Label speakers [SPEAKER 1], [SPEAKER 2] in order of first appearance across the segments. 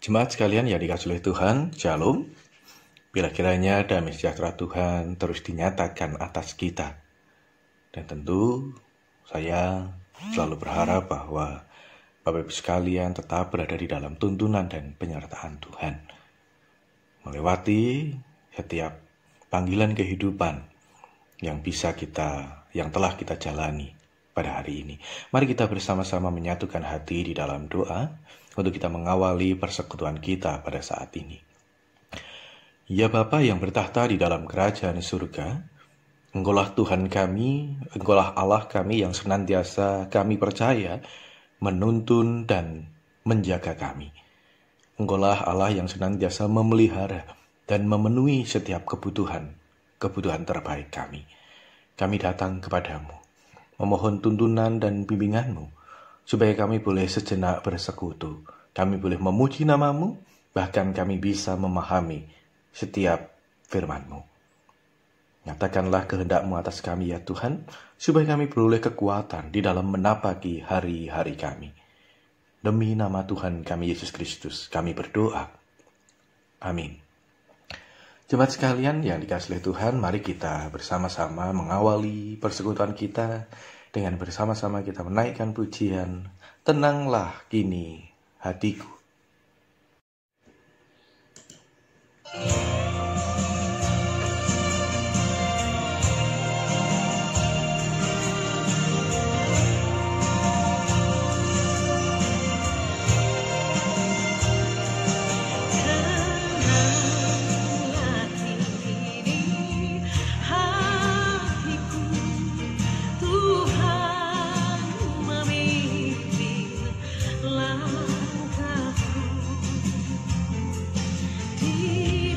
[SPEAKER 1] Jemaat sekalian yang dikasihi oleh Tuhan, Shalom. Bila kiranya damai sejahtera Tuhan terus dinyatakan atas kita. Dan tentu saya selalu berharap bahwa Bapak Ibu sekalian tetap berada di dalam tuntunan dan penyertaan Tuhan. Melewati setiap panggilan kehidupan yang telah kita jalani pada hari ini. Mari kita bersama-sama menyatukan hati di dalam doa untuk kita mengawali persekutuan kita pada saat ini. Ya Bapa yang bertahta di dalam kerajaan surga, Engkaulah Tuhan kami, Engkaulah Allah kami yang senantiasa kami percaya menuntun dan menjaga kami. Engkaulah Allah yang senantiasa memelihara dan memenuhi setiap kebutuhan terbaik kami. Kami datang kepadamu, memohon tuntunan dan bimbinganmu, supaya kami boleh sejenak bersekutu, kami boleh memuji namamu, bahkan kami bisa memahami setiap firman-Mu. Nyatakanlah kehendak-Mu atas kami ya Tuhan, supaya kami beroleh kekuatan di dalam menapaki hari-hari kami. Demi nama Tuhan kami Yesus Kristus, kami berdoa. Amin. Jemaat sekalian yang dikasihi Tuhan, mari kita bersama-sama mengawali persekutuan kita dengan bersama-sama kita menaikkan pujian, tenanglah kini hatiku.
[SPEAKER 2] Di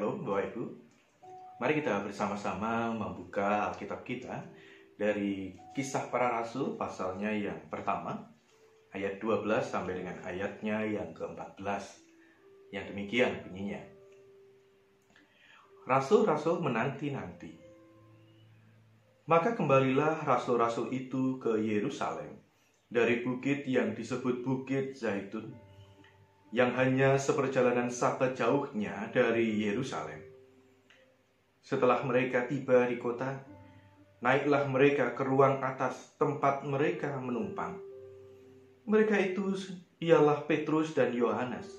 [SPEAKER 1] Shalom Bapak Ibu. Mari kita bersama-sama membuka Alkitab kita dari Kisah Para Rasul pasalnya yang pertama, ayat 12 sampai dengan ayatnya yang ke-14. Yang demikian bunyinya. Rasul-rasul menanti-nanti. Maka kembalilah rasul-rasul itu ke Yerusalem dari bukit yang disebut Bukit Zaitun, yang hanya seperjalanan sabat jauhnya dari Yerusalem. Setelah mereka tiba di kota, naiklah mereka ke ruang atas tempat mereka menumpang. Mereka itu ialah Petrus dan Yohanes,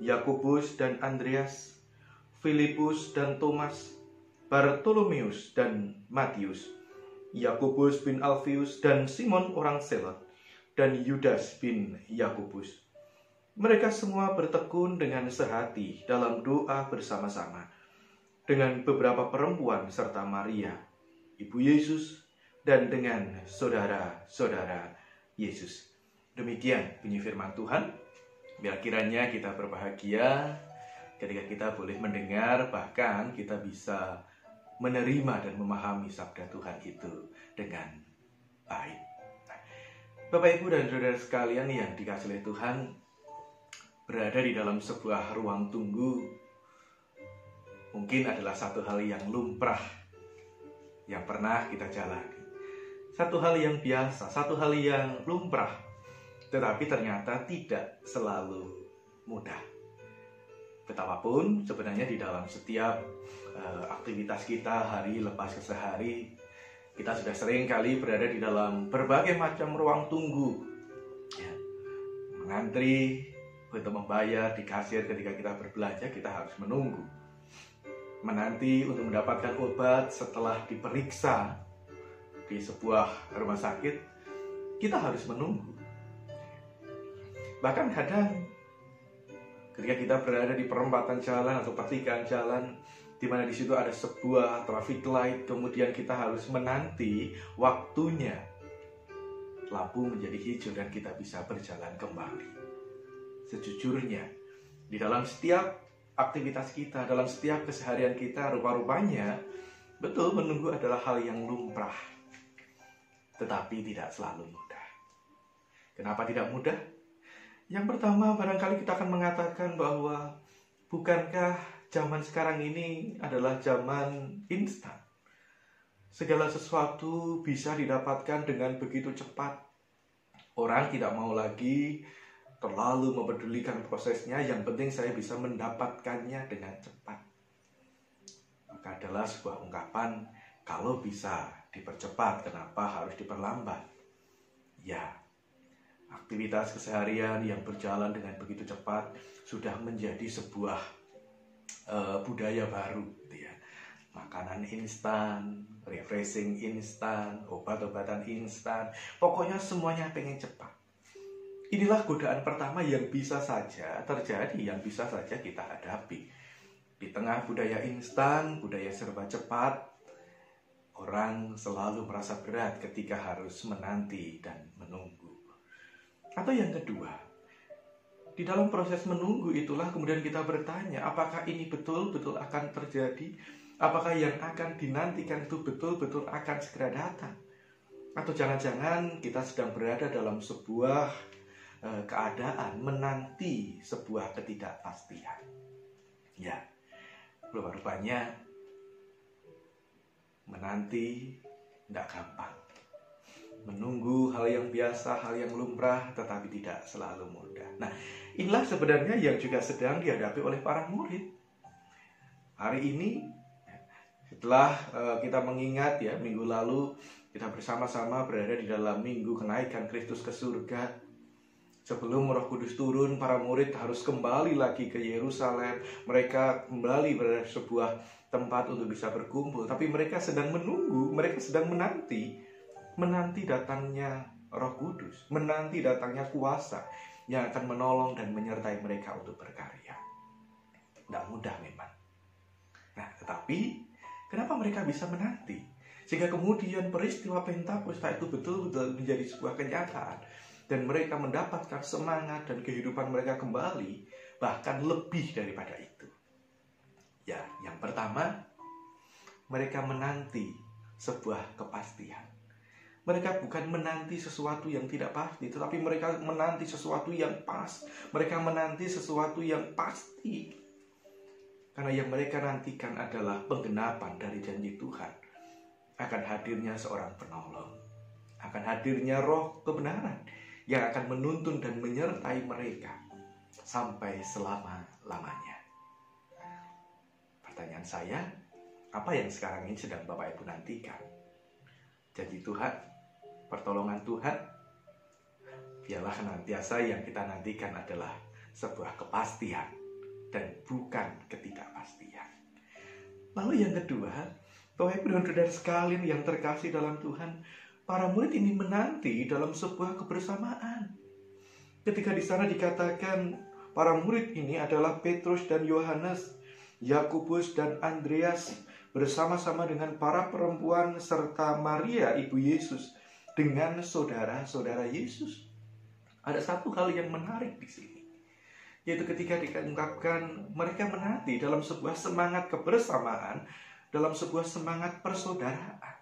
[SPEAKER 1] Yakobus dan Andreas, Filipus dan Thomas, Bartolomeus dan Matius, Yakobus bin Alfius dan Simon orang Selot, dan Yudas bin Yakobus. Mereka semua bertekun dengan sehati dalam doa bersama-sama dengan beberapa perempuan serta Maria, ibu Yesus, dan dengan saudara-saudara Yesus. Demikian bunyi firman Tuhan. Biar kiranya kita berbahagia ketika kita boleh mendengar, bahkan kita bisa menerima dan memahami sabda Tuhan itu dengan baik. Bapak, Ibu, dan saudara sekalian yang dikasihi oleh Tuhan, berada di dalam sebuah ruang tunggu mungkin adalah satu hal yang lumrah yang pernah kita jalani. Satu hal yang biasa, satu hal yang lumrah, tetapi ternyata tidak selalu mudah. Betapapun sebenarnya di dalam setiap aktivitas kita hari lepas ke sehari, kita sudah sering kali berada di dalam berbagai macam ruang tunggu, ya, mengantri untuk membayar di kasir. Ketika kita berbelanja, kita harus menunggu, menanti untuk mendapatkan obat setelah diperiksa di sebuah rumah sakit, kita harus menunggu. Bahkan kadang ketika kita berada di perempatan jalan atau pertigaan jalan, di mana di situ ada sebuah traffic light, kemudian kita harus menanti waktunya lampu menjadi hijau dan kita bisa berjalan kembali. Sejujurnya, di dalam setiap aktivitas kita, dalam setiap keseharian kita, rupa-rupanya betul menunggu adalah hal yang lumrah, tetapi tidak selalu mudah. Kenapa tidak mudah? Yang pertama, barangkali kita akan mengatakan bahwa bukankah zaman sekarang ini adalah zaman instan? Segala sesuatu bisa didapatkan dengan begitu cepat. Orang tidak mau lagi terlalu mempedulikan prosesnya, yang penting saya bisa mendapatkannya dengan cepat. Maka adalah sebuah ungkapan, kalau bisa dipercepat, kenapa harus diperlambat? Ya, aktivitas keseharian yang berjalan dengan begitu cepat sudah menjadi sebuah budaya baru, gitu ya. Makanan instan, refreshing instan, obat-obatan instan, pokoknya semuanya pengen cepat. Inilah godaan pertama yang bisa saja terjadi, yang bisa saja kita hadapi. Di tengah budaya instan, budaya serba cepat, orang selalu merasa berat ketika harus menanti dan menunggu. Atau yang kedua, di dalam proses menunggu itulah kemudian kita bertanya, apakah ini betul-betul akan terjadi? Apakah yang akan dinantikan itu betul-betul akan segera datang? Atau jangan-jangan kita sedang berada dalam sebuah keadaan menanti sebuah ketidakpastian. Ya, rupanya menanti tidak gampang. Menunggu hal yang biasa, hal yang lumrah, tetapi tidak selalu mudah. Nah, inilah sebenarnya yang juga sedang dihadapi oleh para murid. Hari ini, setelah kita mengingat ya, minggu lalu kita bersama-sama berada di dalam minggu kenaikan Kristus ke surga. Sebelum Roh Kudus turun, para murid harus kembali lagi ke Yerusalem. Mereka kembali berada di sebuah tempat untuk bisa berkumpul. Tapi mereka sedang menunggu, mereka sedang menanti datangnya Roh Kudus, menanti datangnya kuasa yang akan menolong dan menyertai mereka untuk berkarya. Tidak mudah memang. Nah, tetapi kenapa mereka bisa menanti? Sehingga kemudian peristiwa Pentakosta itu betul-betul menjadi sebuah kenyataan. Dan mereka mendapatkan semangat dan kehidupan mereka kembali, bahkan lebih daripada itu. Ya, yang pertama, mereka menanti sebuah kepastian. Mereka bukan menanti sesuatu yang tidak pasti, tetapi mereka menanti sesuatu yang pas. Mereka menanti sesuatu yang pasti. Karena yang mereka nantikan adalah penggenapan dari janji Tuhan. Akan hadirnya seorang penolong. Akan hadirnya roh kebenaran yang akan menuntun dan menyertai mereka sampai selama-lamanya. Pertanyaan saya, apa yang sekarang ini sedang Bapak Ibu nantikan? Janji Tuhan, pertolongan Tuhan? Biarlah senantiasa yang kita nantikan adalah sebuah kepastian dan bukan ketidakpastian. Lalu yang kedua, Bapak Ibu dan saudara sekalian yang terkasih dalam Tuhan, para murid ini menanti dalam sebuah kebersamaan. Ketika di sana dikatakan para murid ini adalah Petrus dan Yohanes, Yakobus dan Andreas, bersama-sama dengan para perempuan serta Maria ibu Yesus dengan saudara-saudara Yesus. Ada satu hal yang menarik di sini, yaitu ketika diungkapkan mereka menanti dalam sebuah semangat kebersamaan, dalam sebuah semangat persaudaraan.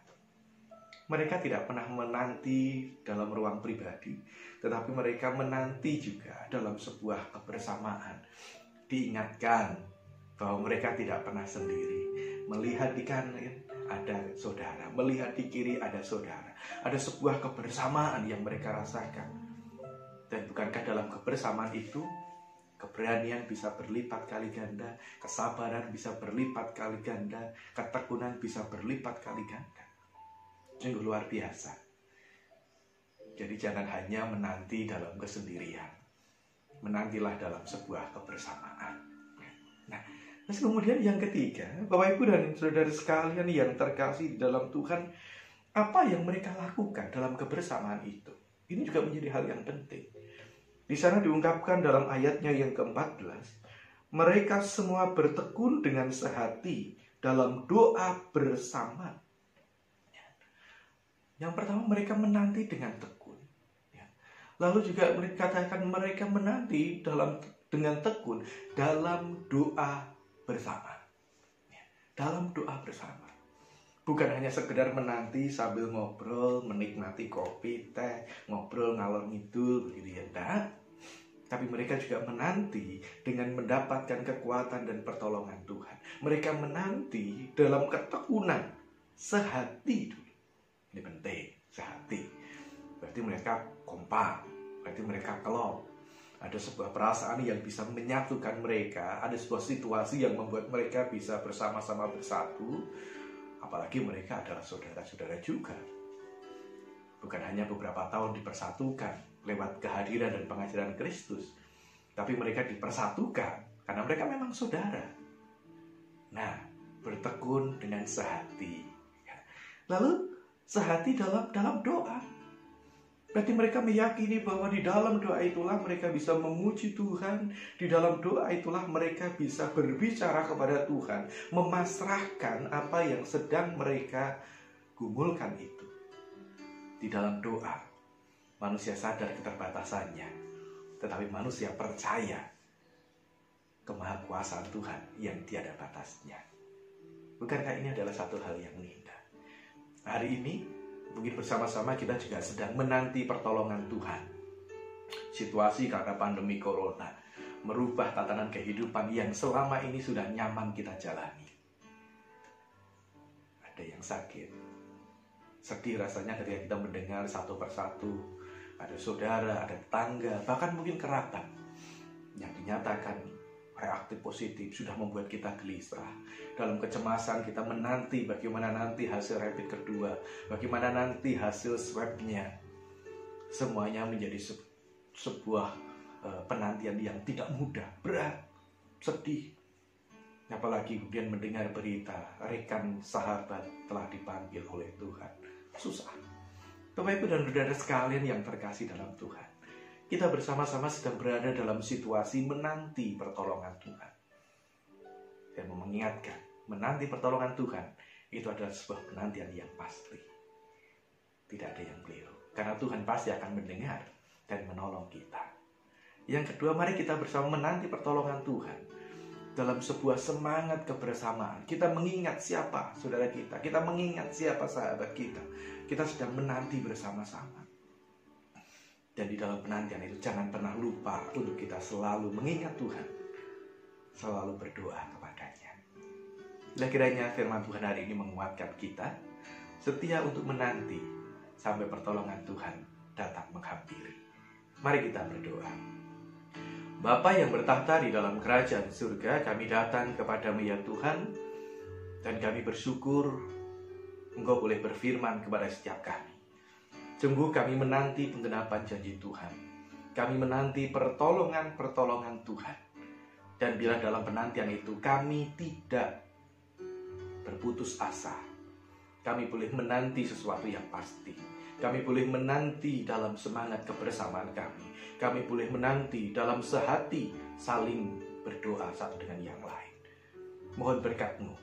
[SPEAKER 1] Mereka tidak pernah menanti dalam ruang pribadi, tetapi mereka menanti juga dalam sebuah kebersamaan. Diingatkan bahwa mereka tidak pernah sendiri. Melihat di kanan ada saudara, melihat di kiri ada saudara. Ada sebuah kebersamaan yang mereka rasakan. Dan bukankah dalam kebersamaan itu keberanian bisa berlipat kali ganda, kesabaran bisa berlipat kali ganda, ketekunan bisa berlipat kali ganda. Sungguh luar biasa. Jadi jangan hanya menanti dalam kesendirian. Menantilah dalam sebuah kebersamaan. Nah, terus kemudian yang ketiga, Bapak Ibu dan saudara sekalian yang terkasih di dalam Tuhan, apa yang mereka lakukan dalam kebersamaan itu? Ini juga menjadi hal yang penting. Di sana diungkapkan dalam ayatnya yang ke-14, mereka semua bertekun dengan sehati dalam doa bersama. Yang pertama, mereka menanti dengan tekun. Lalu juga mereka katakan mereka menanti dengan tekun dalam doa bersama. Dalam doa bersama. Bukan hanya sekedar menanti sambil ngobrol, menikmati kopi, teh, ngobrol ngalor ngidul begitu ya. Nah, tapi mereka juga menanti dengan mendapatkan kekuatan dan pertolongan Tuhan. Mereka menanti dalam ketekunan sehati dulu. Ini penting, sehati. Berarti mereka kompak, berarti mereka kelop. Ada sebuah perasaan yang bisa menyatukan mereka. Ada sebuah situasi yang membuat mereka bisa bersama-sama bersatu. Apalagi mereka adalah saudara-saudara juga. Bukan hanya beberapa tahun dipersatukan lewat kehadiran dan pengajaran Kristus, tapi mereka dipersatukan karena mereka memang saudara. Nah, bertekun dengan sehati. Lalu sehati dalam doa. Berarti mereka meyakini bahwa di dalam doa itulah mereka bisa memuji Tuhan. Di dalam doa itulah mereka bisa berbicara kepada Tuhan, memasrahkan apa yang sedang mereka gumulkan itu. Di dalam doa, manusia sadar keterbatasannya, tetapi manusia percaya kemahakuasaan Tuhan yang tiada batasnya. Bukankah ini adalah satu hal yang indah? Hari ini mungkin bersama-sama kita juga sedang menanti pertolongan Tuhan. Situasi karena pandemi corona merubah tatanan kehidupan yang selama ini sudah nyaman kita jalani. Ada yang sakit, sedih rasanya ketika kita mendengar satu persatu. Ada saudara, ada tetangga, bahkan mungkin kerabat yang dinyatakan reaktif positif, sudah membuat kita gelisah. Dalam kecemasan kita menanti bagaimana nanti hasil rapid kedua, bagaimana nanti hasil swabnya. Semuanya menjadi sebuah penantian yang tidak mudah, berat, sedih. Apalagi kemudian mendengar berita rekan sahabat telah dipanggil oleh Tuhan. Susah. Bapak Ibu dan saudara sekalian yang terkasih dalam Tuhan, kita bersama-sama sedang berada dalam situasi menanti pertolongan Tuhan. Dan mengingatkan, menanti pertolongan Tuhan itu adalah sebuah penantian yang pasti. Tidak ada yang keliru. Karena Tuhan pasti akan mendengar dan menolong kita. Yang kedua, mari kita bersama menanti pertolongan Tuhan. dalam sebuah semangat kebersamaan. Kita mengingat siapa saudara kita, kita mengingat siapa sahabat kita. Kita sedang menanti bersama-sama. Dan di dalam penantian itu jangan pernah lupa untuk kita selalu mengingat Tuhan, selalu berdoa kepadanya. Bila kiranya firman Tuhan hari ini menguatkan kita, setia untuk menanti sampai pertolongan Tuhan datang menghampiri. Mari kita berdoa. Bapa yang bertahta di dalam kerajaan surga, kami datang kepadamu ya Tuhan, dan kami bersyukur Engkau boleh berfirman kepada setiap kami. Sungguh kami menanti penggenapan janji Tuhan. Kami menanti pertolongan-pertolongan Tuhan. Dan bila dalam penantian itu kami tidak berputus asa, kami boleh menanti sesuatu yang pasti. Kami boleh menanti dalam semangat kebersamaan kami. Kami boleh menanti dalam sehati saling berdoa satu dengan yang lain. Mohon berkat-Mu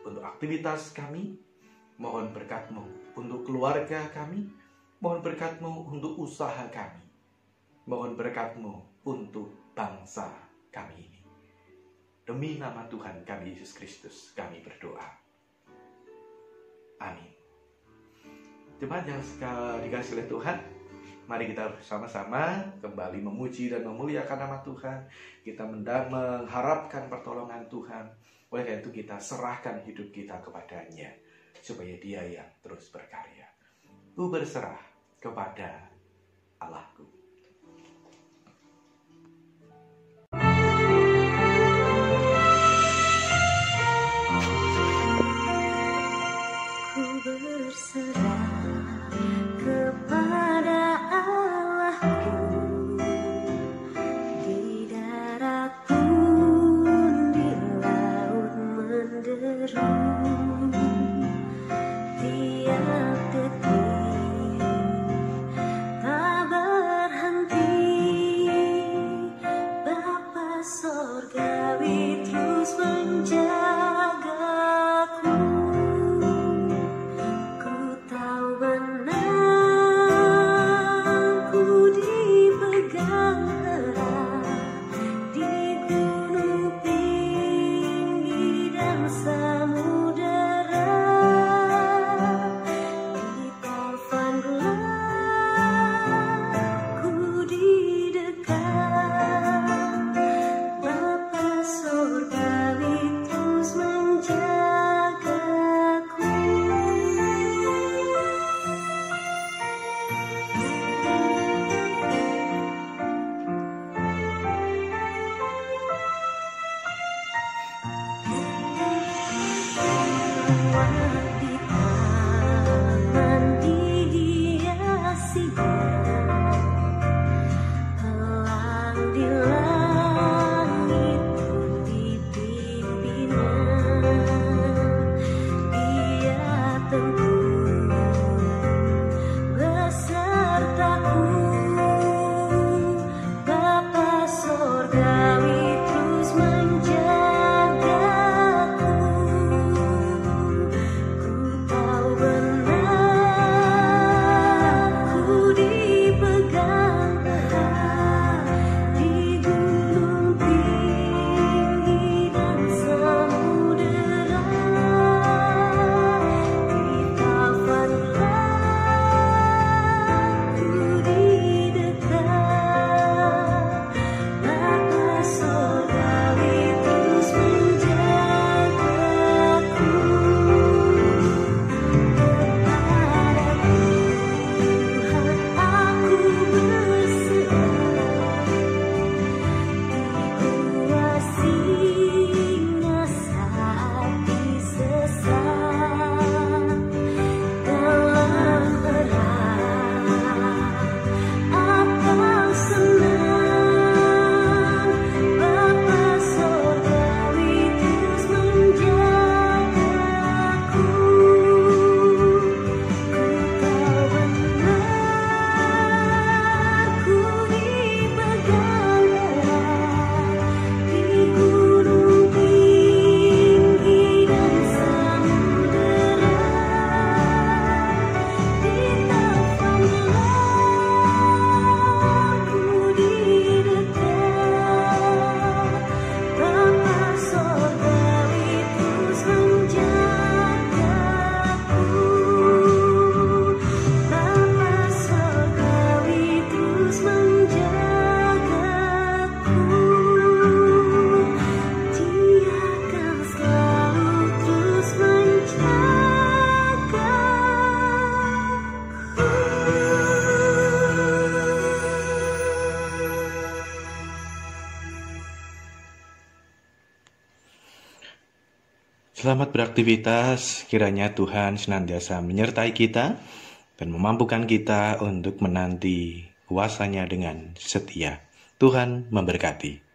[SPEAKER 1] untuk aktivitas kami. Mohon berkat-Mu untuk keluarga kami. Mohon berkat-Mu untuk usaha kami. Mohon berkat-Mu untuk bangsa kami ini. Demi nama Tuhan kami Yesus Kristus kami berdoa. Amin. Jemaat yang dikasihi oleh Tuhan, mari kita bersama-sama kembali memuji dan memuliakan nama Tuhan. Kita mengharapkan pertolongan Tuhan. Oleh karena itu kita serahkan hidup kita kepadanya, supaya Dia yang terus berkarya. Ku berserah kepada Allahku.
[SPEAKER 2] Ku berserah kepada Allahku, di darat pun, di laut menderu, tiap detik tak berhenti. Bapa Sorgawi terus menjagaku. Ku tahu benangku dipegang erat di gunung tinggi dan samudera, di taufan gelap ku didekat. Bapa Sorgawi terus menjagaku. Di taman dihiasinya, elang di langit pun dipimpinnya. Dia tentu besertaku. Bapa Sorgawi terus menjagaku. Ku
[SPEAKER 1] Selamat beraktivitas, kiranya Tuhan senantiasa menyertai kita dan memampukan kita untuk menanti kuasa-Nya dengan setia. Tuhan memberkati.